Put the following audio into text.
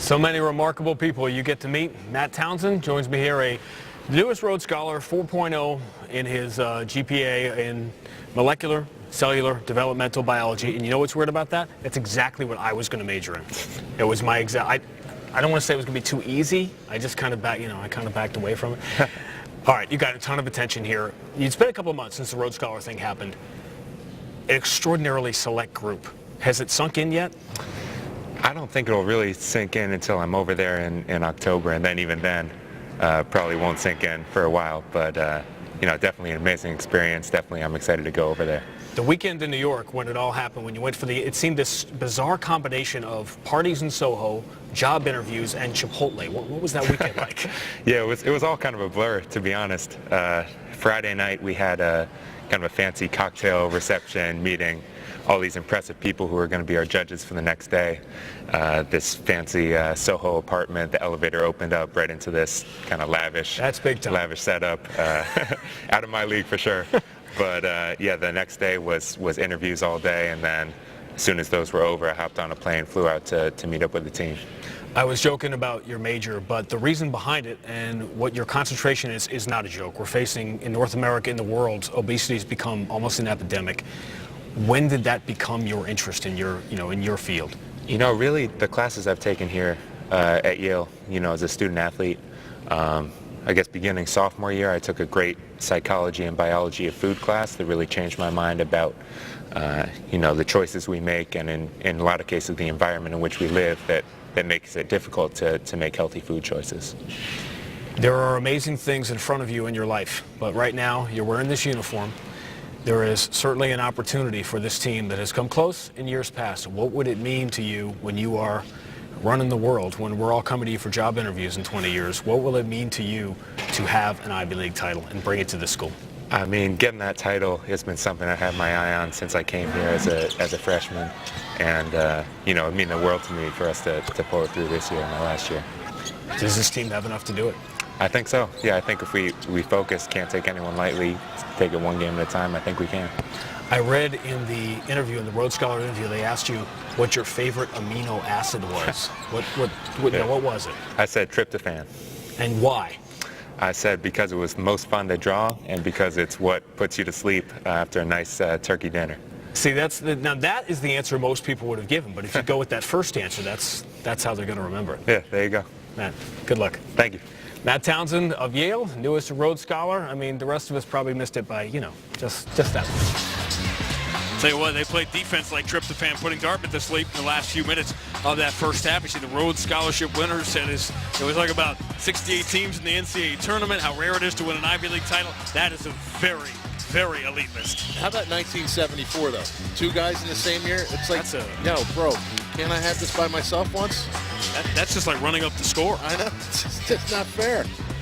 So many remarkable people you get to meet. Matt Townsend joins me here, a newest Rhodes Scholar, 4.0 in his GPA in molecular, cellular, developmental biology. And you know what's weird about that? That's exactly what I was going to major in. It was my exact. I don't want to say it was going to be too easy. I just kind of backed away from it. All right, you got a ton of attention here. It's been a couple of months since the Rhodes Scholar thing happened. An extraordinarily select group. Has it sunk in yet? I don't think it'll really sink in until I'm over there in October, and then even then, probably won't sink in for a while. But definitely an amazing experience. Definitely, I'm excited to go over there. The weekend in New York, when it all happened, when you went for it seemed this bizarre combination of parties in Soho, job interviews, and Chipotle. What was that weekend like? Yeah, it was all kind of a blur, to be honest. Friday night we had a kind of a fancy cocktail reception meeting. All these impressive people who are going to be our judges for the next day. This fancy Soho apartment, the elevator opened up right into this kind of lavish setup. Out of my league for sure. But yeah, the next day was interviews all day, and then as soon as those were over, I hopped on a plane, flew out to meet up with the team. I was joking about your major, but the reason behind it and what your concentration is not a joke. We're facing, in North America, in the world, obesity has become almost an epidemic. When did that become your interest in your field? Really the classes I've taken here at Yale, as a student athlete, I guess beginning sophomore year, I took a great psychology and biology of food class that really changed my mind about, the choices we make, and in a lot of cases the environment in which we live that makes it difficult to make healthy food choices. There are amazing things in front of you in your life, but right now you're wearing this uniform. There is certainly an opportunity for this team that has come close in years past. What would it mean to you when you are running the world, when we're all coming to you for job interviews in 20 years? What will it mean to you to have an Ivy League title and bring it to this school? I mean, getting that title has been something I had my eye on since I came here as a freshman. And, it means the world to me for us to pull it through this year, my last year. Does this team have enough to do it? I think so. Yeah, I think if we focus, can't take anyone lightly, take it one game at a time, I think we can. I read in the Rhodes Scholar interview, they asked you what your favorite amino acid was. What was it? I said tryptophan. And why? I said because it was most fun to draw, and because it's what puts you to sleep after a nice turkey dinner. See, now that is the answer most people would have given, but if you go with that first answer, that's how they're going to remember it. Yeah, there you go. Matt, good luck. Thank you. Matt Townsend of Yale, newest Rhodes Scholar. I mean, the rest of us probably missed it by, just that much. Tell you what, they played defense like tryptophan, putting Dartmouth to sleep in the last few minutes of that first half. You see the Rhodes Scholarship winners said it was like about 68 teams in the NCAA tournament, how rare it is to win an Ivy League title. That is a very, very elite list. How about 1974, though? Two guys in the same year? It's like, yo, bro, can't I have this by myself once? That's just like running up the score. I know. It's just not fair.